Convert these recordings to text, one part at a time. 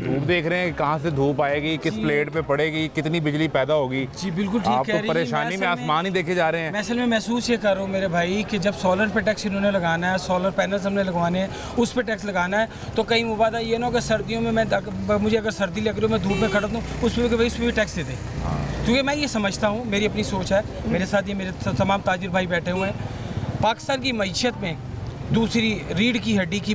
धूप देख रहे हैं, कहाँ से धूप आएगी, किस प्लेट पे पड़ेगी, कितनी बिजली पैदा होगी। जी बिल्कुल ठीक आप कह तो रही हैं। परेशानी में आसमान ही देखे जा रहे हैं। मैं असल में महसूस ये कर रहा हूँ मेरे भाई कि जब सोलर पे टैक्स इन्होंने लगाना है, सोलर पैनल्स हमने लगवाने हैं, उस पर टैक्स लगाना है, तो कहीं मुबादा ये ना हो कि सर्दियों में मुझे अगर सर्दी लग रही हो, मैं धूप में खड़ा दूँ, उस पर भाई उस पर भी टैक्स दे दें। क्योंकि मैं ये समझता हूँ, मेरी अपनी सोच है, मेरे साथ ये मेरे तमाम ताजिर भाई बैठे हुए हैं, पाकिस्तान की मईशत में दूसरी रीढ़ की हड्डी की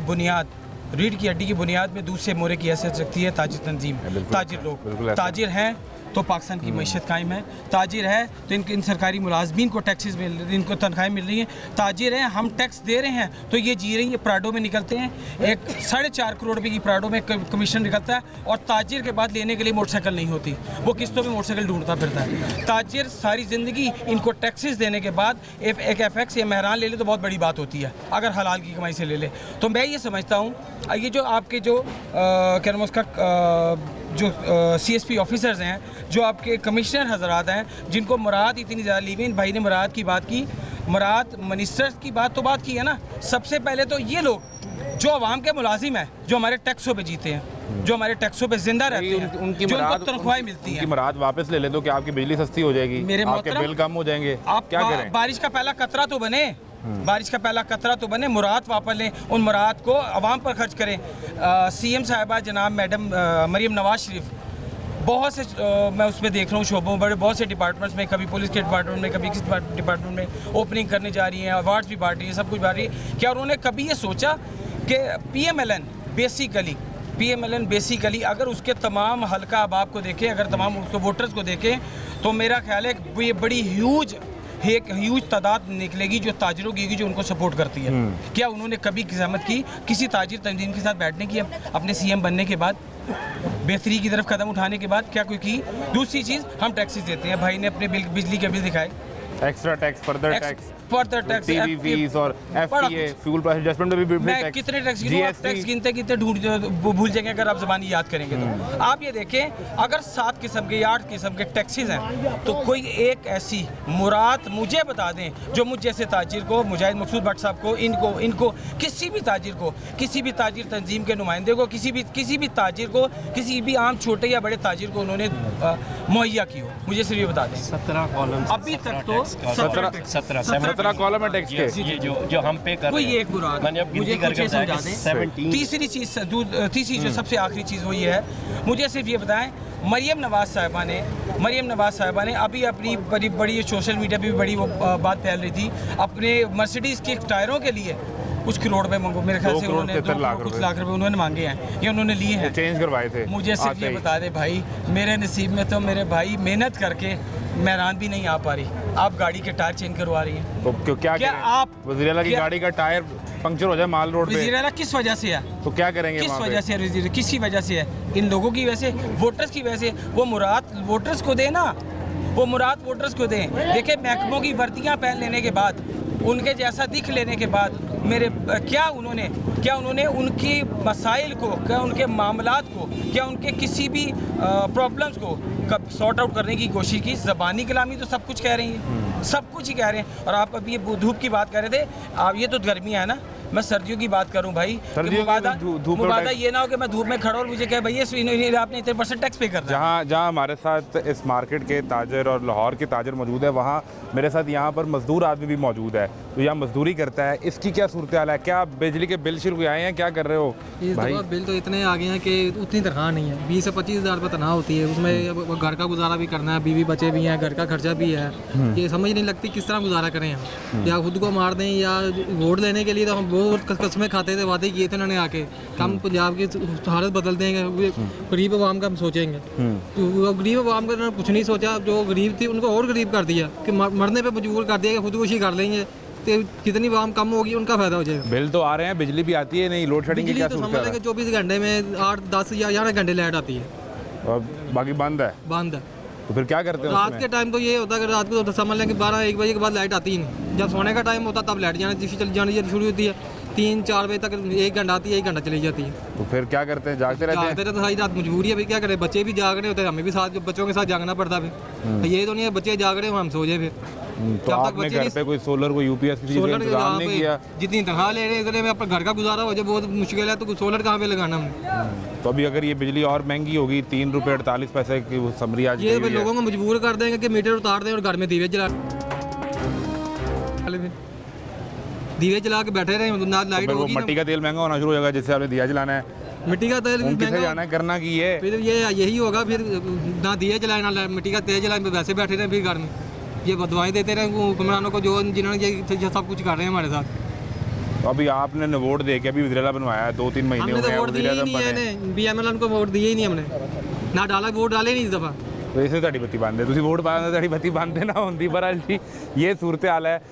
बुनियाद में दूसरे मोरे की हैसियत रखती है ताजिर तंजीम, ताजिर लोग। ताजिर हैं तो पाकिस्तान की मईशत कायम है, ताजिर है तो इन सरकारी मुलाजमीन को टैक्सेस मिल रही हैं, इनको तनख्वाहें मिल रही हैं, ताजिर हैं हम टैक्स दे रहे हैं तो ये जी रही है। प्राडो में निकलते हैं, एक 4.5 करोड़ रुपये की प्राडो में कमीशन निकलता है, और ताजिर के बाद लेने के लिए मोटरसाइकिल नहीं होती, वो किस्तों में मोटरसाइकिल ढूंढता फिरता है। ताजिर सारी ज़िंदगी इनको टैक्सेस देने के बाद एक FX या मेहरान ले ले तो बहुत बड़ी बात होती है, अगर हलाल की कमाई से ले ले। तो मैं ये समझता हूँ ये जो आपके जो क्या नाम उसका जो CSP ऑफिसर्स हैं, जो आपके कमिश्नर हजरात हैं, जिनको मुराद इतनी ज़्यादा लीविन भाई ने मुराद की बात की, मुराद मिनिस्टर्स की बात की है ना। सबसे पहले तो ये लोग जो अवाम के मुलाजिम हैं, जो हमारे टैक्सों पे जीते हैं, जो हमारे टैक्सों पे जिंदा रहते हैं, उनकी जो उनको तनख्वाहें मिलती हैं, मुराद वापस ले ले तो क्या आपकी बिजली सस्ती हो जाएगी, मेरे आपके बिल कम हो जाएंगे, आप क्या करें? बारिश का पहला कतरा तो बने, बारिश का पहला कतरा तो बने, मुराद वापस लें, उन मुराद को अवाम पर खर्च करें। CM साहिबा जनाब मैडम मरीम नवाज शरीफ, बहुत से मैं उसमें देख रहा हूँ शोबों बड़े बहुत से डिपार्टमेंट्स में, कभी पुलिस के डिपार्टमेंट में, कभी किस डिपार्टमेंट में ओपनिंग करने जा रही हैं, अवार्ड्स भी बांट रही हैं, सब कुछ बांट रही है। क्या उन्होंने कभी ये सोचा कि PMLN बेसिकली अगर उसके तमाम हल्का अहबाब को देखें, अगर तमाम उसको वोटर्स को देखें, तो मेरा ख्याल है कि ये बड़ी ह्यूज तादाद निकलेगी जो ताजिरों की, जो उनको सपोर्ट करती है। क्या उन्होंने कभी ज़हमत की किसी ताजिर तंजीम के साथ बैठने की अपने CM बनने के बाद, बेहतरी की तरफ कदम उठाने के बाद क्या कोई की? दूसरी चीज़, हम टैक्सेस देते हैं, भाई ने अपने बिजली के बिल दिखाए, extra tax, further tax, TV fees और FTA फ्यूल प्राइस एडजस्टमेंट में भी टैक्स, कितने टैक्स गिनते भूल जाएंगे अगर आप ज़बानी याद करेंगे तो। आप ये देखें, अगर 7 किस्म के या 8 किस्म के टैक्सेस हैं, तो कोई एक ऐसी मुराद मुझे बता दें जो मुझ जैसे ताजिर को, मुजाहिद मकसूद भट्ट साहब को, इनको किसी भी ताजिर को, किसी भी ताजिर तंजीम के नुमाइंदे को, किसी भी ताजिर को, किसी भी आम छोटे या बड़े ताजिर को उन्होंने मुहैया की हो, मुझे सिर्फ ये बता दें। 17 कॉलम अभी तक तो 17 कॉलम है टैक्स के, ये जो हम पे कर कोई एक मुराद मुझे कुछ ये समझा दें। तीसरी चीज़ जो सबसे आखिरी चीज़ वो ये है, मुझे सिर्फ ये बताएं, मरीम नवाज साहिबा ने अभी अपनी बड़ी सोशल मीडिया पे भी बड़ी वो बात फैल रही थी, अपने मर्सिडीज़ के टायरों के लिए कुछ करोड़ रुपए मेरे ख्याल से उन्होंने 2 लाख रुपए उन्होंने मांगे हैं, ये उन्होंने लिए हैं, चेंज करवाए थे। मुझे सिर्फ ये बता दे भाई, मेरे नसीब में तो मेरे भाई मेहनत करके मेहरान भी नहीं आ पा रही, आप गाड़ी के टायर चेंज करवा रही हैं। तो क्या आप वज़ीर-ए-आला की गाड़ी का टायर पंक्चर हो जाए माल रोड पे, वज़ीर-ए-आला किस वजह से है, तो क्या करेंगे? किस वजह से है? किसी वजह से है? इन लोगों की वजह से, वोटर्स की वजह से। वो मुराद वोटर्स को दें ना, वो मुराद वोटर्स को दें। देखिए, महकमों की वर्दियाँ पहन लेने के बाद, उनके जैसा दिख लेने के बाद, क्या उन्होंने उनकी मसाइल को, क्या उनके मामलात को, क्या उनके किसी भी प्रॉब्लम्स को कब सॉर्ट आउट करने की कोशिश की? ज़बानी कलामी तो सब कुछ कह रही हैं, सब कुछ ही कह रहे हैं। और आप अभी ये धूप की बात कर रहे थे, आप ये तो गर्मी है ना, मैं सर्दियों की बात करूं भाई, मुबादा ये ना हो कि मैं धूप में खड़ा और मुझे कहे भैया आपने इतने % टैक्स पे कर दिया। जहाँ हमारे साथ इस मार्केट के ताजर और लाहौर के ताजर मौजूद है, वहाँ मेरे साथ यहाँ पर मजदूर आदमी भी मौजूद है, तो यहाँ मजदूरी करता है। इसकी क्या सूरत हाल है? क्या बिजली के बिल शुरू आए हैं, क्या कर रहे हो इस दफ़ा? बिल तो इतने आ गए हैं कि उतनी तनख्वाह नहीं है, 20 से 25 हज़ार रुपये तनख्वाह होती है, उसमें घर का गुजारा भी करना है, बीवी बच्चे भी हैं, घर का खर्चा भी है, ये समझ नहीं लगती किस तरह गुजारा करें हम। या खुद को मार दें, या वोट लेने के लिए तो हम बहुत कस्में खाते थे, वादे किए थे उन्होंने आके, हम पंजाब की हालत बदल देंगे, गरीब अवाम का हम सोचेंगे, तो गरीब अवाम का उन्होंने कुछ नहीं सोचा। जो गरीब थी उनको और गरीब कर दिया, कि मरने पे मजबूर कर दिया कि खुदकुशी कर लेंगे, तो कितनी आवाम कम होगी उनका फायदा हो जाएगा। बिल तो आ रहे हैं, बिजली भी आती है, नहीं लोड शेडिंग की क्या तो सूरत है? 24 घंटे में 8, 10 या 11 घंटे लाइट आती है, और बाकी बंद है। तो फिर क्या करते हैं? रात के टाइम तो ये होता है कि रात को तो समझ लें कि 12-1 बजे के बाद लाइट आती ही नहीं, जब सोने का टाइम होता तब लाइट चली जानी शुरू होती है। 3-4 बजे तक 1 घंटा आती है, 1 घंटा चली जाती है। तो फिर क्या करते हैं, जागते रहते हैं? जागते रहते सारी रात, मजबूरी है भाई, क्या करें, बच्चे भी जाग रहे होते हैं, हमें भी साथ बच्चों के साथ जागना पड़ता है फिर। ये तो नहीं है बच्चे जाग रहे हो हम सो जाए फिर। तो जब तक आपने बच्चे घर नहीं- पे कोई सोलर, कोई यूपीएस किसी चीज़ का सोलर इंतजाम नहीं किया? जितनी तनख्वाह ले रहे हैं इतने में अपना घर का गुजारा हो जाए बहुत मुश्किल है, तो सोलर कहाँ पे लगाना हमने? तो अभी अगर ये बिजली और महंगी होगी, 3 रुपये 48 पैसे की वो समरी आज ये गई हुई है। लोगों को मजबूर कर देंगे कि मीटर उतार दें और घर में दीवे जला दीवे जला के बैठे रहे, ना तो लाइट फिर वो होगी मिट्टी ना। का तेल महंगा होना शुरू हो जाएगा, जिससे आपने दिया जलाना है। मिट्टी का तेल भी उन किसे महंगा, जाना है, करना की है। फिर ये यही होगा फिर, ना दिए जलाए ना मिट्टी का तेल जलाए, वैसे बैठे रहे फिर घर में, ये बदवाएं देते रहे हुक्मरानों को जो जिन्होंने ये सब कुछ कर रहे हैं हमारे साथ। तो अभी आपने वोट दे के अभी वजीरा बनवाया है, 2-3 महीने हमने हो तो गए हैं वोट दिए ही वज़ीर-ए-आज़म नहीं है, बने। इन्हें BML को वोट दिए ही नहीं हमने, ना डाला, वोट डाले नहीं इस दफ़ा। तो इसे ਤੁਹਾਡੀ ਬੱਤੀ ਬੰਦ ਹੈ, ਤੁਸੀਂ ਵੋਟ ਪਾਉਂਦੇ ਤੁਹਾਡੀ ਬੱਤੀ ਬੰਦ ਨਾ ਹੁੰਦੀ। ਪਰ ਜੀ ਇਹ ਸੂਰਤ ਹਾਲ ਹੈ।